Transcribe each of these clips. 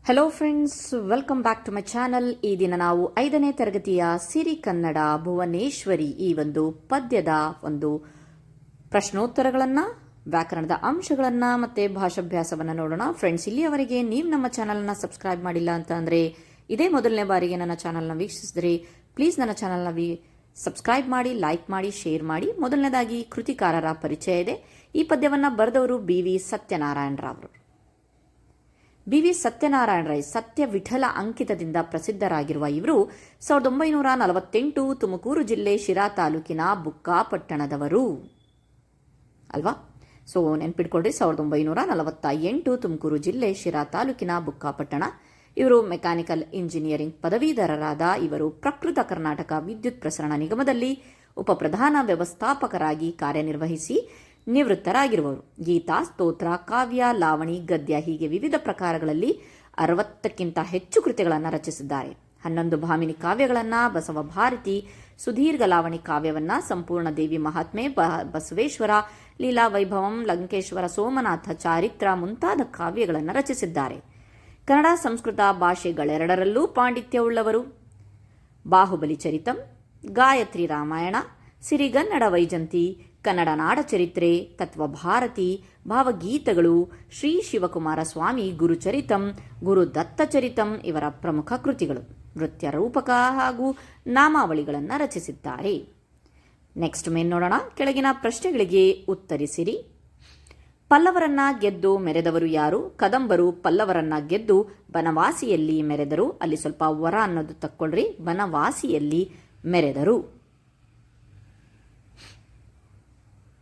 Hello friends, welcome back to my channel. ಈ ದಿನ ನಾವು 5ನೇ ತರಗತಿಯ ಸಿರಿ ಕನ್ನಡ ಭುವನೇಶ್ವರಿ ಈ ಒಂದು ಪದ್ಯದ ಒಂದು ಪ್ರಶ್ನೋತ್ತರಗಳನ್ನು, ವ್ಯಾಕರಣದ ಅಂಶಗಳನ್ನು ಮತ್ತು ಭಾಷಾಭ್ಯಾಸವನ್ನು ನೋಡೋಣ. ಫ್ರೆಂಡ್ಸ್, ಇಲ್ಲಿಯವರೆಗೆ ನೀವು ನಮ್ಮ ಚಾನಲ್ನ ಸಬ್ಸ್ಕ್ರೈಬ್ ಮಾಡಿಲ್ಲ ಅಂತ ಅಂದರೆ ಇದೇ ಮೊದಲನೇ ಬಾರಿಗೆ ನನ್ನ ಚಾನಲ್ನ ವೀಕ್ಷಿಸಿದರೆ ಪ್ಲೀಸ್ ನನ್ನ ಚಾನಲ್ನ ಸಬ್ಸ್ಕ್ರೈಬ್ ಮಾಡಿ, ಲೈಕ್ ಮಾಡಿ, ಶೇರ್ ಮಾಡಿ. ಮೊದಲನೇದಾಗಿ ಕೃತಿಕಾರರ ಪರಿಚಯ ಇದೆ. ಈ ಪದ್ಯವನ್ನು ಬರೆದವರು BV ಸತ್ಯನಾರಾಯಣರಾವ್. BV ಸತ್ಯನಾರಾಯಣ ರೈ ಸತ್ಯ ವಿಠಲ ಅಂಕಿತದಿಂದ ಪ್ರಸಿದ್ಧರಾಗಿರುವ ಇವರು 1948 ತುಮಕೂರು ಜಿಲ್ಲೆ ಶಿರಾ ತಾಲೂಕಿನ ಬುಕ್ಕಾಪಟ್ಟಣದವರು ಅಲ್ವಾ. ಸೊ ನೆನ್ಪಿಟ್ಕೊಳ್ರಿ, 1948 ತುಮಕೂರು ಜಿಲ್ಲೆ ಶಿರಾ ತಾಲೂಕಿನ ಬುಕ್ಕಾಪಟ್ಟಣ. ಇವರು ಮೆಕ್ಯಾನಿಕಲ್ ಇಂಜಿನಿಯರಿಂಗ್ ಪದವೀಧರರಾದ ಇವರು ಪ್ರಕೃತ ಕರ್ನಾಟಕ ವಿದ್ಯುತ್ ಪ್ರಸರಣ ನಿಗಮದಲ್ಲಿ ಉಪಪ್ರಧಾನ ವ್ಯವಸ್ಥಾಪಕರಾಗಿ ಕಾರ್ಯನಿರ್ವಹಿಸಿ ನಿವೃತ್ತರಾಗಿರುವರು. ಗೀತಾ, ಸ್ತೋತ್ರ, ಕಾವ್ಯ, ಲಾವಣಿ, ಗದ್ಯ ಹೀಗೆ ವಿವಿಧ ಪ್ರಕಾರಗಳಲ್ಲಿ 60ಕ್ಕಿಂತ ಹೆಚ್ಚು ಕೃತಿಗಳನ್ನು ರಚಿಸಿದ್ದಾರೆ. 11 ಭಾಮಿನಿ ಕಾವ್ಯಗಳನ್ನು, ಬಸವ ಭಾರತಿ, ಸುದೀರ್ಘ ಲಾವಣಿ ಕಾವ್ಯವನ್ನು, ಸಂಪೂರ್ಣ ದೇವಿ ಮಹಾತ್ಮೆ, ಬಸವೇಶ್ವರ, ಲೀಲಾ ವೈಭವಂ, ಲಂಕೇಶ್ವರ, ಸೋಮನಾಥ ಚಾರಿತ್ರ ಮುಂತಾದ ಕಾವ್ಯಗಳನ್ನು ರಚಿಸಿದ್ದಾರೆ. ಕನ್ನಡ ಸಂಸ್ಕೃತ ಭಾಷೆಗಳೆರಡರಲ್ಲೂ ಪಾಂಡಿತ್ಯವುಳ್ಳವರು. ಬಾಹುಬಲಿ ಚರಿತಂ, ಗಾಯತ್ರಿ ರಾಮಾಯಣ, ಸಿರಿಗನ್ನಡ ವೈಜಂತಿ, ಕನ್ನಡ ನಾಡಚರಿತ್ರೆ, ತತ್ವಭಾರತಿ, ಭಾವಗೀತಗಳು, ಶ್ರೀ ಶಿವಕುಮಾರ ಸ್ವಾಮಿ ಗುರುಚರಿತಂ, ಗುರು ದತ್ತಚರಿತಂ ಇವರ ಪ್ರಮುಖ ಕೃತಿಗಳು. ನೃತ್ಯ ರೂಪಕ ಹಾಗೂ ನಾಮಾವಳಿಗಳನ್ನು ರಚಿಸಿದ್ದಾರೆ. ನೆಕ್ಸ್ಟ್ ಮೇನ್ ನೋಡೋಣ. ಕೆಳಗಿನ ಪ್ರಶ್ನೆಗಳಿಗೆ ಉತ್ತರಿಸಿರಿ. ಪಲ್ಲವರನ್ನ ಗೆದ್ದು ಮೆರೆದವರು ಯಾರು? ಕದಂಬರು ಪಲ್ಲವರನ್ನ ಗೆದ್ದು ಬನವಾಸಿಯಲ್ಲಿ ಮೆರೆದರು. ಅಲ್ಲಿ ಸ್ವಲ್ಪ ವರ ಅನ್ನೋದು ತಕ್ಕೊಳ್ರಿ, ಬನವಾಸಿಯಲ್ಲಿ ಮೆರೆದರು.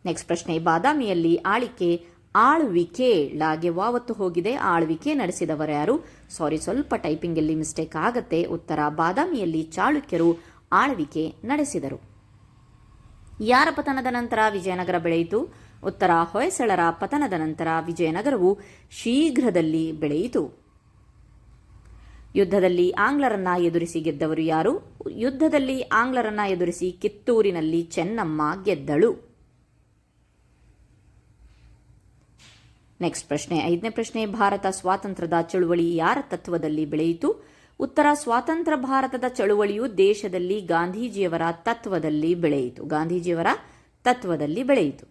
ನೆಕ್ಸ್ಟ್ ಪ್ರಶ್ನೆ, ಬಾದಾಮಿಯಲ್ಲಿ ಆಳ್ವಿಕೆ ಲಾಗೆ ವಾವತ್ತು ಹೋಗಿದೆ. ಆಳ್ವಿಕೆ ನಡೆಸಿದವರು ಯಾರು? ಸ್ವಲ್ಪ ಟೈಪಿಂಗಲ್ಲಿ ಮಿಸ್ಟೇಕ್ ಆಗತ್ತೆ. ಉತ್ತರ, ಬಾದಾಮಿಯಲ್ಲಿ ಚಾಳುಕ್ಯರು ಆಳ್ವಿಕೆ ನಡೆಸಿದರು. ಯಾರ ಪತನದ ನಂತರ ವಿಜಯನಗರ ಬೆಳೆಯಿತು? ಉತ್ತರ, ಹೊಯ್ಸಳರ ಪತನದ ನಂತರ ವಿಜಯನಗರವು ಶೀಘ್ರದಲ್ಲಿ ಬೆಳೆಯಿತು. ಯುದ್ಧದಲ್ಲಿ ಆಂಗ್ಲರನ್ನ ಎದುರಿಸಿ ಗೆದ್ದವರು ಯಾರು? ಯುದ್ಧದಲ್ಲಿ ಆಂಗ್ಲರನ್ನ ಎದುರಿಸಿ ಕಿತ್ತೂರಿನಲ್ಲಿ ಚೆನ್ನಮ್ಮ ಗೆದ್ದಳು. ನೆಕ್ಸ್ಟ್ ಪ್ರಶ್ನೆ, 5ನೇ ಪ್ರಶ್ನೆ, ಭಾರತ ಸ್ವಾತಂತ್ರ್ಯದ ಚಳುವಳಿ ಯಾರ ತತ್ವದಲ್ಲಿ ಬೆಳೆಯಿತು? ಉತ್ತರ, ಸ್ವಾತಂತ್ರ್ಯ ಭಾರತದ ಚಳುವಳಿಯು ದೇಶದಲ್ಲಿ ಗಾಂಧೀಜಿಯವರ ತತ್ವದಲ್ಲಿ ಬೆಳೆಯಿತು. ಗಾಂಧೀಜಿಯವರ ತತ್ವದಲ್ಲಿ ಬೆಳೆಯಿತು.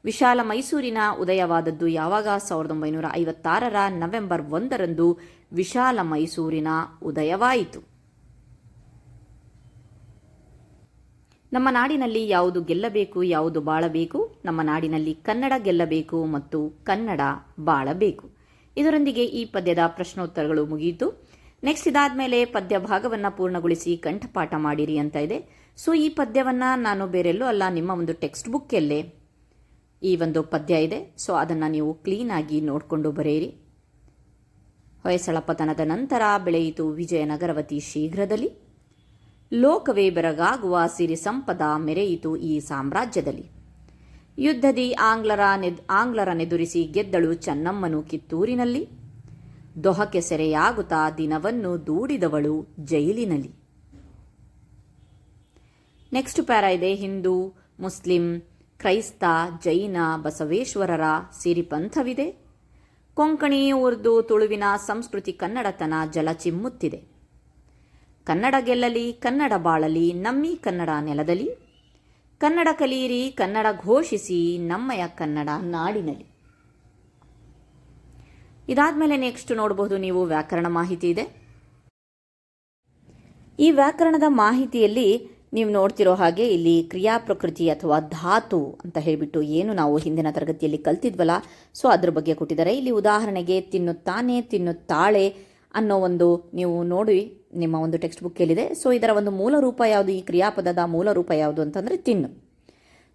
ವಿಶಾಲ ಮೈಸೂರಿನ ಉದಯವಾದದ್ದು ಯಾವಾಗ? 1956ರ ನವೆಂಬರ್ 1ರಂದು ವಿಶಾಲ ಮೈಸೂರಿನ ಉದಯವಾಯಿತು. ನಮ್ಮ ನಾಡಿನಲ್ಲಿ ಯಾವುದು ಗೆಲ್ಲಬೇಕು, ಯಾವುದು ಬಾಳಬೇಕು? ನಮ್ಮ ನಾಡಿನಲ್ಲಿ ಕನ್ನಡ ಗೆಲ್ಲಬೇಕು ಮತ್ತು ಕನ್ನಡ ಬಾಳಬೇಕು. ಇದರೊಂದಿಗೆ ಈ ಪದ್ಯದ ಪ್ರಶ್ನೋತ್ತರಗಳು ಮುಗಿಯಿತು. ನೆಕ್ಸ್ಟ್ ಇದಾದ್ಮೇಲೆ ಪದ್ಯ ಭಾಗವನ್ನು ಪೂರ್ಣಗೊಳಿಸಿ ಕಂಠಪಾಠ ಮಾಡಿರಿ ಅಂತ ಇದೆ. ಸೊ ಈ ಪದ್ಯವನ್ನು ನಾನು ಬೇರೆಲ್ಲೂ ಅಲ್ಲ, ನಿಮ್ಮ ಒಂದು ಟೆಕ್ಸ್ಟ್ ಬುಕ್ಕಲ್ಲೇ ಈ ಒಂದು ಪದ್ಯ ಇದೆ. ಸೊ ಅದನ್ನು ನೀವು ಕ್ಲೀನಾಗಿ ನೋಡಿಕೊಂಡು ಬರೆಯಿರಿ. ಹೊಯ್ಸಳ ಪತನದ ನಂತರ ಬೆಳೆಯಿತು ವಿಜಯನಗರವತಿ ಶೀಘ್ರದಲ್ಲಿ. ಲೋಕವೇ ಬೆರಗಾಗುವ ಸಿರಿ ಸಂಪದ ಮೆರೆಯಿತು ಈ ಸಾಮ್ರಾಜ್ಯದಲ್ಲಿ. ಯುದ್ಧದಿ ಆಂಗ್ಲರನೆದುರಿಸಿ ಗೆದ್ದಳು ಚೆನ್ನಮ್ಮನು ಕಿತ್ತೂರಿನಲ್ಲಿ. ದೊಹಕ್ಕೆ ಸೆರೆಯಾಗುತ್ತಾ ದಿನವನ್ನು ದೂಡಿದವಳು ಜೈಲಿನಲ್ಲಿ. ನೆಕ್ಸ್ಟ್ ಪ್ಯಾರಾ ಇದೆ. ಹಿಂದೂ, ಮುಸ್ಲಿಂ, ಕ್ರೈಸ್ತ, ಜೈನ, ಬಸವೇಶ್ವರರ ಸಿರಿಪಂಥವಿದೆ. ಕೊಂಕಣಿ, ಉರ್ದು, ತುಳುವಿನ ಸಂಸ್ಕೃತಿ ಕನ್ನಡತನ ಜಲ ಚಿಮ್ಮುತ್ತಿದೆ. ಕನ್ನಡ ಗೆಲ್ಲಲಿ, ಕನ್ನಡ ಬಾಳಲಿ, ನಮ್ಮಿ ಕನ್ನಡ ನೆಲದಲ್ಲಿ. ಕನ್ನಡ ಕಲಿಯಿರಿ, ಕನ್ನಡ ಘೋಷಿಸಿ, ನಮ್ಮಯ ಕನ್ನಡ ನಾಡಿನಲ್ಲಿ. ಇದಾದ್ಮೇಲೆ ನೆಕ್ಸ್ಟ್ ನೋಡಬಹುದು ನೀವು ವ್ಯಾಕರಣ ಮಾಹಿತಿ ಇದೆ. ಈ ವ್ಯಾಕರಣದ ಮಾಹಿತಿಯಲ್ಲಿ ನೀವು ನೋಡ್ತಿರೋ ಹಾಗೆ ಇಲ್ಲಿ ಕ್ರಿಯಾ ಪ್ರಕೃತಿ ಅಥವಾ ಧಾತು ಅಂತ ಹೇಳಿಬಿಟ್ಟು ಏನು ನಾವು ಹಿಂದಿನ ತರಗತಿಯಲ್ಲಿ ಕಲ್ತಿದ್ವಲ್ಲ, ಸೊ ಅದ್ರ ಬಗ್ಗೆ ಕೊಟ್ಟಿದ್ದಾರೆ. ಇಲ್ಲಿ ಉದಾಹರಣೆಗೆ ತಿನ್ನುತ್ತಾನೆ, ತಿನ್ನುತ್ತಾಳೆ ಅನ್ನೋ ಒಂದು ನೀವು ನೋಡಿ ನಿಮ್ಮ ಒಂದು ಟೆಕ್ಸ್ಟ್ ಬುಕ್ಕಲ್ಲಿದೆ. ಸೊ ಇದರ ಒಂದು ಮೂಲ ರೂಪ ಯಾವುದು? ಈ ಕ್ರಿಯಾಪದದ ಮೂಲ ರೂಪ ಯಾವುದು ಅಂತಂದರೆ ತಿನ್ನು.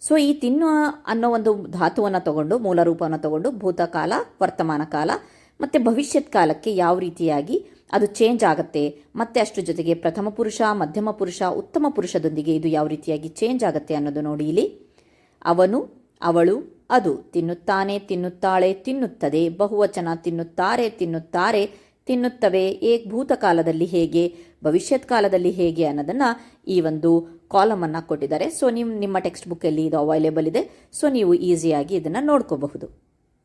ಸೊ ಈ ತಿನ್ನು ಅನ್ನೋ ಒಂದು ಧಾತುವನ್ನು ತಗೊಂಡು, ಮೂಲ ರೂಪವನ್ನು ತಗೊಂಡು ಭೂತಕಾಲ, ವರ್ತಮಾನ ಕಾಲ ಮತ್ತು ಭವಿಷ್ಯತ್ ಕಾಲಕ್ಕೆ ಯಾವ ರೀತಿಯಾಗಿ ಅದು ಚೇಂಜ್ ಆಗುತ್ತೆ, ಮತ್ತು ಅಷ್ಟರ ಜೊತೆಗೆ ಪ್ರಥಮ ಪುರುಷ, ಮಧ್ಯಮ ಪುರುಷ, ಉತ್ತಮ ಪುರುಷದೊಂದಿಗೆ ಇದು ಯಾವ ರೀತಿಯಾಗಿ ಚೇಂಜ್ ಆಗುತ್ತೆ ಅನ್ನೋದು ನೋಡಿ ಇಲ್ಲಿ. ಅವನು, ಅವಳು, ಅದು, ತಿನ್ನುತ್ತಾನೆ, ತಿನ್ನುತ್ತಾಳೆ, ತಿನ್ನುತ್ತದೆ, ಬಹುವಚನ ತಿನ್ನುತ್ತಾರೆ, ತಿನ್ನುತ್ತಾರೆ, ತಿನ್ನುತ್ತವೆ, ಭೂತಕಾಲದಲ್ಲಿ ಹೇಗೆ, ಭವಿಷ್ಯತ್ ಕಾಲದಲ್ಲಿ ಹೇಗೆ ಅನ್ನೋದನ್ನು ಈ ಒಂದು ಕಾಲಮನ್ನು ಕೊಟ್ಟಿದ್ದಾರೆ. ಸೊ ನಿಮ್ಮ ಟೆಕ್ಸ್ಟ್ ಬುಕ್ಕಲ್ಲಿ ಇದು ಅವೈಲೇಬಲ್ ಇದೆ. ಸೊ ನೀವು ಈಸಿಯಾಗಿ ಇದನ್ನು ನೋಡ್ಕೋಬಹುದು.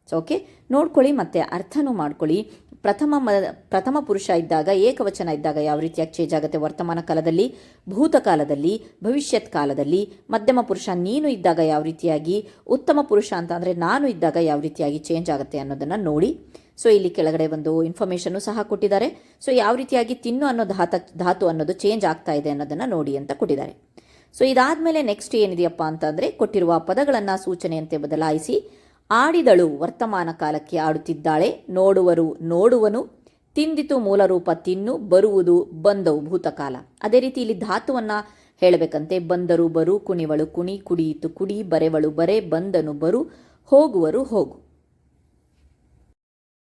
ಸೊ ಓಕೆ, ನೋಡ್ಕೊಳ್ಳಿ ಮತ್ತು ಅರ್ಥನೂ ಮಾಡ್ಕೊಳ್ಳಿ. ಪ್ರಥಮ ಪುರುಷ ಇದ್ದಾಗ, ಏಕವಚನ ಇದ್ದಾಗ ಯಾವ ರೀತಿಯಾಗಿ ಚೇಂಜ್ ಆಗುತ್ತೆ ವರ್ತಮಾನ ಕಾಲದಲ್ಲಿ, ಭೂತಕಾಲದಲ್ಲಿ, ಭವಿಷ್ಯತ್ ಕಾಲದಲ್ಲಿ. ಮಧ್ಯಮ ಪುರುಷ ನೀನು ಇದ್ದಾಗ ಯಾವ ರೀತಿಯಾಗಿ, ಉತ್ತಮ ಪುರುಷ ಅಂತ ಅಂದರೆ ನಾನು ಇದ್ದಾಗ ಯಾವ ರೀತಿಯಾಗಿ ಚೇಂಜ್ ಆಗುತ್ತೆ ಅನ್ನೋದನ್ನು ನೋಡಿ. ಸೊ ಇಲ್ಲಿ ಕೆಳಗಡೆ ಒಂದು ಇನ್ಫಾರ್ಮೇಷನ್ನು ಸಹ ಕೊಟ್ಟಿದ್ದಾರೆ. ಸೊ ಯಾವ ರೀತಿಯಾಗಿ ತಿನ್ನು ಅನ್ನೋ ಧಾತು ಅನ್ನೋದು ಚೇಂಜ್ ಆಗ್ತಾ ಇದೆ ಅನ್ನೋದನ್ನು ನೋಡಿ ಅಂತ ಕೊಟ್ಟಿದ್ದಾರೆ. ಸೊ ಇದಾದಮೇಲೆ ನೆಕ್ಸ್ಟ್ ಏನಿದೆಯಪ್ಪ ಅಂತಂದರೆ, ಕೊಟ್ಟಿರುವ ಪದಗಳನ್ನು ಸೂಚನೆಯಂತೆ ಬದಲಾಯಿಸಿ. ಆಡಿದಳು ವರ್ತಮಾನ ಕಾಲಕ್ಕೆ ಆಡುತ್ತಿದ್ದಾಳೆ, ನೋಡುವರು ನೋಡುವನು, ತಿಂದಿತು ಮೂಲರೂಪ ತಿನ್ನು, ಬರುವುದು ಬಂದವು ಭೂತಕಾಲ. ಅದೇ ರೀತಿ ಇಲ್ಲಿ ಧಾತುವನ್ನು ಹೇಳಬೇಕಂತೆ. ಬಂದರು ಬರು, ಕುಣಿವಳು ಕುಣಿ, ಕುಡಿಯಿತು ಕುಡಿ, ಬರೆವಳು ಬರೆ, ಬಂದನು ಬರು, ಹೋಗುವರು ಹೋಗು.